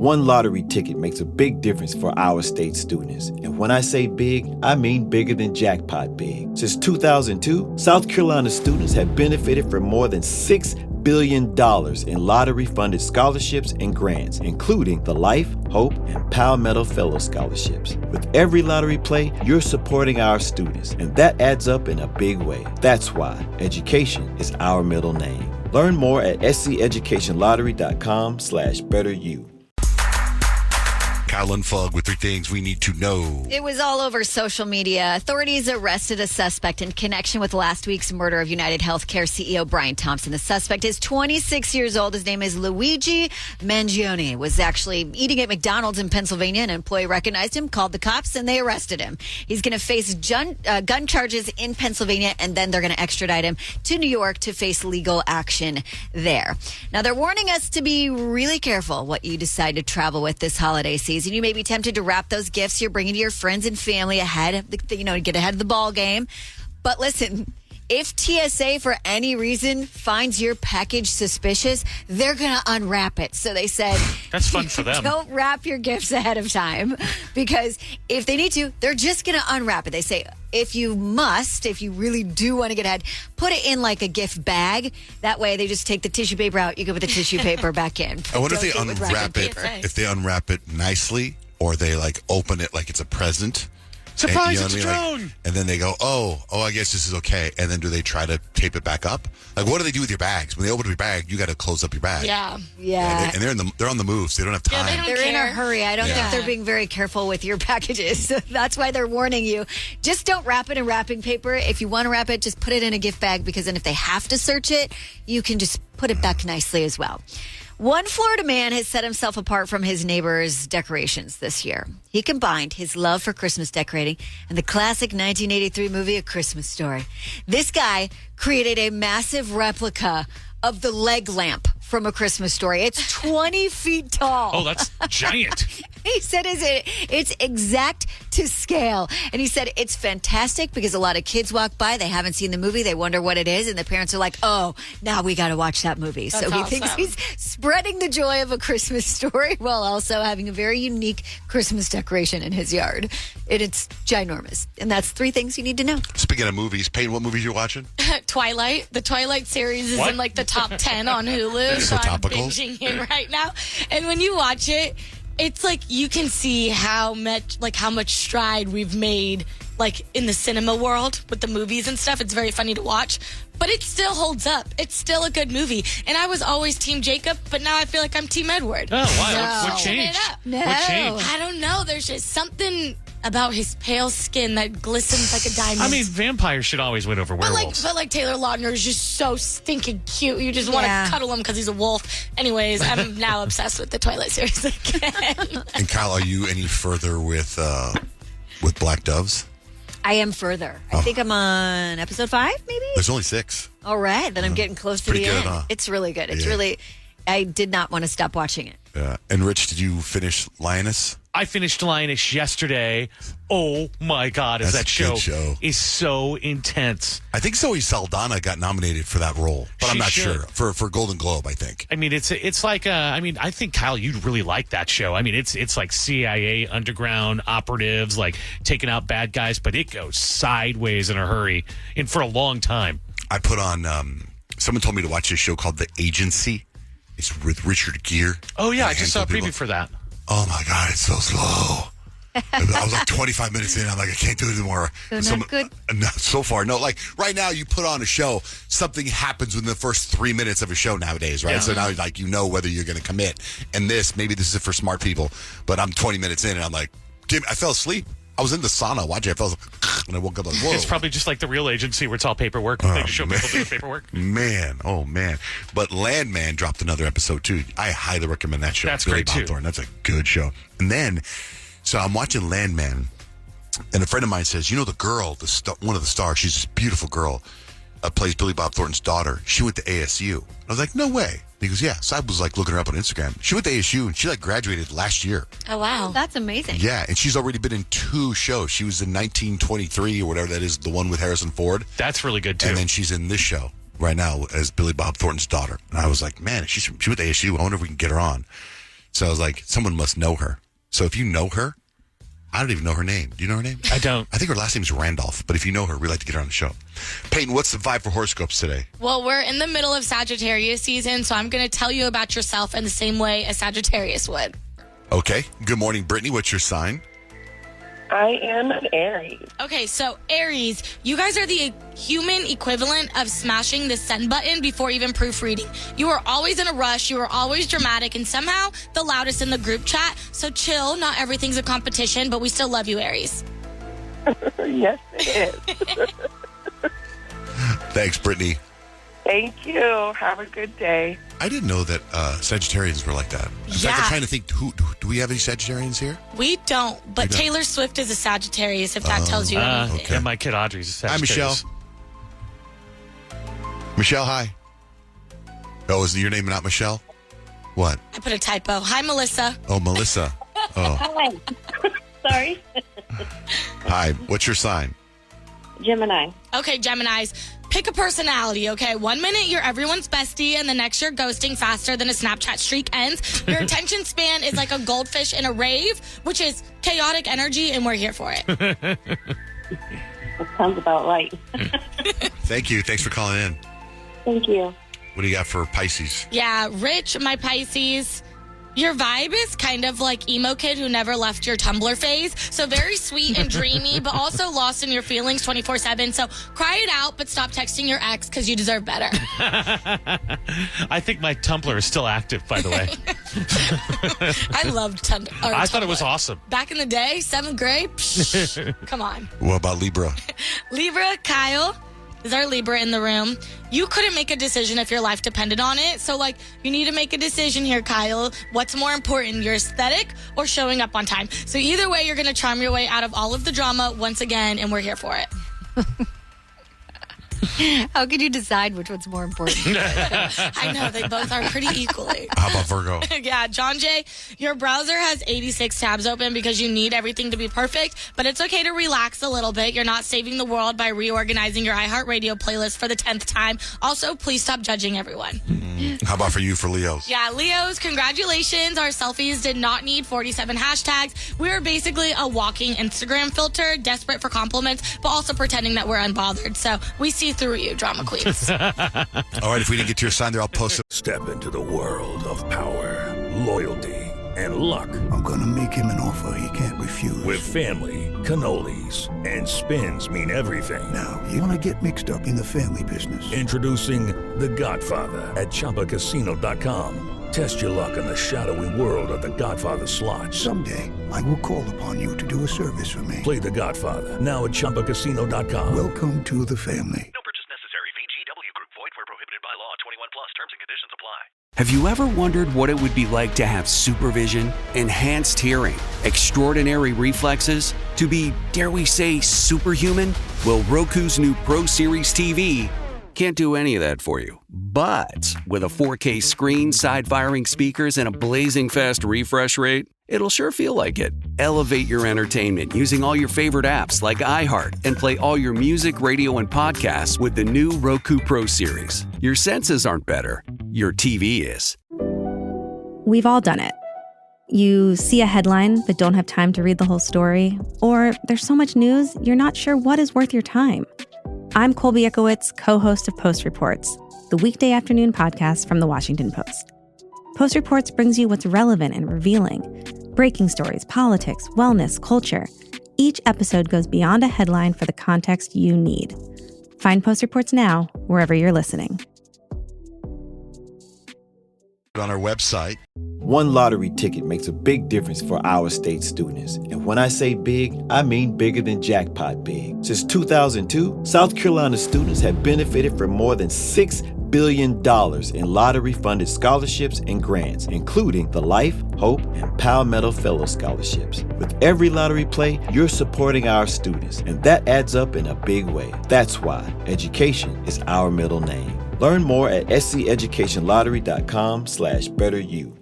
One lottery ticket makes a big difference for our state students. And when I say big, I mean bigger than jackpot big. Since 2002, South Carolina students have benefited from more than $6 billion in lottery-funded scholarships and grants, including the Life, Hope, and Palmetto Fellow Scholarships. With every lottery play, you're supporting our students, and that adds up in a big way. That's why education is our middle name. Learn more at sceducationlottery.com/betteryou. Kyle and Fug with 3 things we need to know. It was all over social media. Authorities arrested a suspect in connection with last week's murder of United Healthcare CEO Brian Thompson. The suspect is 26 years old. His name is Luigi Mangione. Was actually eating at McDonald's in Pennsylvania. An employee recognized him, called the cops, and they arrested him. He's going to face gun charges in Pennsylvania, and then they're going to extradite him to New York to face legal action there. Now, they're warning us to be really careful what you decide to travel with this holiday season. You may be tempted to wrap those gifts you're bringing to your friends and family ahead of get ahead of the ball game. But listen, if TSA for any reason finds your package suspicious, they're going to unwrap it. So they said, that's fun for them. Don't wrap your gifts ahead of time, because if they need to, they're just going to unwrap it. They say, if you really do want to get ahead, put it in like a gift bag. That way they just take the tissue paper out. You can put the tissue paper back in. I wonder if they unwrap it nicely, or they like open it like it's a present. Surprise, it's a drone. And then they go, oh, I guess this is okay. And then do they try to tape it back up? Like, what do they do with your bags? When they open your bag, you got to close up your bag. Yeah. And they're on the move, so they don't have time. Yeah, they're in a hurry. I don't think they're being very careful with your packages. So that's why they're warning you. Just don't wrap it in wrapping paper. If you want to wrap it, just put it in a gift bag, because then if they have to search it, you can just put it back nicely as well. One Florida man has set himself apart from his neighbors' decorations this year. He combined his love for Christmas decorating and the classic 1983 movie A Christmas Story. This guy created a massive replica of the leg lamp from A Christmas Story. It's 20 feet tall. Oh, that's giant. He said it's exact to scale. And he said it's fantastic because a lot of kids walk by, they haven't seen the movie, they wonder what it is, and the parents are like, oh, now we got to watch that movie. That's so he awesome. thinks he's spreading the joy of A Christmas Story while also having a very unique Christmas decoration in his yard. And it's ginormous. And that's 3 things you need to know. Speaking of movies, Payton, what movies you watching? Twilight. The Twilight series is What? in like the top 10 on Hulu. So I'm topical. binging it right now. And when you watch it, it's like you can see how much stride we've made like in the cinema world with the movies and stuff. It's very funny to watch, but it still holds up. It's still a good movie. And I was always Team Jacob, but now I feel like I'm Team Edward. Oh, why? No. What changed? No. What changed? I don't know. There's just something about his pale skin that glistens like a diamond. I mean, vampires should always win over werewolves. But like Taylor Lautner is just so stinking cute. You just want to cuddle him because he's a wolf. Anyways, I'm now obsessed with the Twilight series again. And Kyle, are you any further with Black Doves? I am further. I think I'm on episode 5, maybe? There's only 6. All right. Then I'm getting close to the pretty good, end. huh? It's really good. It's Yeah. really, I did not want to stop watching it. Yeah. And Rich, did you finish Lioness? I finished Lioness yesterday. Oh my God, That's that a good show. is so intense. I think Zoe Saldana got nominated for that role, but I'm She not should. sure for Golden Globe. I think. I mean, it's like I think Kyle, you'd really like that show. I mean, it's like CIA underground operatives like taking out bad guys, but it goes sideways in a hurry and for a long time. I put on. Someone told me to watch this show called The Agency. It's with Richard Gere. Oh yeah, And I just saw a handful of preview people. for that. Oh my God, it's so slow. I was like 25 minutes in. I'm like, I can't do it anymore. So not good? No, so far, no. Like right now, you put on a show, something happens within the first 3 minutes of a show nowadays, right? Yeah. So now, like, you know whether you're going to commit. And maybe this is for smart people, but I'm 20 minutes in, and I'm like, I fell asleep. I was in the sauna watching it. I fell asleep, and I woke up like, whoa. It's probably just like the real agency where it's all paperwork. They just show people doing paperwork. Man, oh man. But Landman dropped another episode too. I highly recommend that show. That's Billy great, Bob too. Thornton. That's a good show. And then, so I'm watching Landman, and a friend of mine says, you know, the girl, one of the stars, she's this beautiful girl, plays Billy Bob Thornton's daughter. She went to ASU. I was like, no way. And he goes, yeah. So I was like looking her up on Instagram. She went to ASU and she like graduated last year. Oh, wow. That's amazing. Yeah. And she's already been in 2 shows. She was in 1923 or whatever that is, the one with Harrison Ford. That's really good too. And then she's in this show right now as Billy Bob Thornton's daughter. And I was like, man, she went to ASU. I wonder if we can get her on. So I was like, someone must know her. So if you know her, I don't even know her name. Do you know her name? I don't. I think her last name is Randolph, but if you know her, we'd like to get her on the show. Payton, what's the vibe for horoscopes today? Well, we're in the middle of Sagittarius season, so I'm going to tell you about yourself in the same way a Sagittarius would. Okay. Good morning, Brittany. What's your sign? I am an Aries. Okay, so Aries, you guys are the human equivalent of smashing the send button before even proofreading. You are always in a rush, you are always dramatic, and somehow the loudest in the group chat. So chill, not everything's a competition, but we still love you, Aries. Yes, it is. Thanks, Brittany. Thank you. Have a good day. I didn't know that Sagittarians were like that. In fact, I'm trying to think, do we have any Sagittarians here? We don't, but We don't. Taylor Swift is a Sagittarius, if that tells you anything. okay. And my kid Audrey's a Hi, Sagittarius. Michelle. Michelle, hi. Oh, is your name not Michelle? What? I put a typo. Hi, Melissa. Oh, Melissa. Oh, Hi. Sorry. hi. What's your sign? Gemini. Okay, Geminis, pick a personality, okay? 1 minute you're everyone's bestie, and the next you're ghosting faster than a Snapchat streak ends. Your attention span is like a goldfish in a rave, which is chaotic energy, and we're here for it. That sounds about right. Thank you. Thanks for calling in. Thank you. What do you got for Pisces? Yeah, Rich, my Pisces. Your vibe is kind of like emo kid who never left your Tumblr phase. So very sweet and dreamy, but also lost in your feelings 24/7. So cry it out, but stop texting your ex because you deserve better. I think my Tumblr is still active, by the way. I loved Tumblr. I thought it was awesome. Back in the day, 7th grade. Psh, come on. What about Libra? Libra, Kyle is our Libra in the room. You couldn't make a decision if your life depended on it. So, you need to make a decision here, Kyle. What's more important, your aesthetic or showing up on time? So either way, you're going to charm your way out of all of the drama once again, and we're here for it. How could you decide which one's more important? I know, they both are pretty equally. How about Virgo? Yeah, John Jay, your browser has 86 tabs open because you need everything to be perfect, but it's okay to relax a little bit. You're not saving the world by reorganizing your iHeartRadio playlist for the 10th time. Also, please stop judging everyone. How about for you, for Leos? Yeah, Leos, congratulations. Our selfies did not need 47 hashtags. We are basically a walking Instagram filter, desperate for compliments, but also pretending that we're unbothered. So we see through you, drama queens. All right, if we didn't get to your sign there, I'll post it. Step into the world of power, loyalty, and luck. I'm gonna make him an offer he can't refuse. With family, cannolis, and spins mean everything. Now, you wanna get mixed up in the family business. Introducing The Godfather at ChumbaCasino.com. Test your luck in the shadowy world of The Godfather slot. Someday, I will call upon you to do a service for me. Play The Godfather now at ChumbaCasino.com. Welcome to the family. No purchase necessary. VGW Group. Void where prohibited by law. 21 plus. Terms and conditions apply. Have you ever wondered what it would be like to have supervision, enhanced hearing, extraordinary reflexes, to be, dare we say, superhuman? Well, Roku's new Pro Series TV can't do any of that for you. But with a 4K screen, side-firing speakers, and a blazing fast refresh rate, it'll sure feel like it. Elevate your entertainment using all your favorite apps like iHeart and play all your music, radio, and podcasts with the new Roku Pro Series. Your senses aren't better. Your TV is. We've all done it. You see a headline but don't have time to read the whole story, or there's so much news you're not sure what is worth your time. I'm Colby Ekowitz, co-host of Post Reports, the weekday afternoon podcast from The Washington Post. Post Reports brings you what's relevant and revealing. Breaking stories, politics, wellness, culture. Each episode goes beyond a headline for the context you need. Find Post Reports now, wherever you're listening. On our website. One lottery ticket makes a big difference for our state students. And when I say big, I mean bigger than jackpot big. Since 2002, South Carolina students have benefited from more than $6 billion in lottery-funded scholarships and grants, including the Life, Hope, and Palmetto Fellow Scholarships. With every lottery play, you're supporting our students, and that adds up in a big way. That's why education is our middle name. Learn more at sceducationlottery.com/betteryou.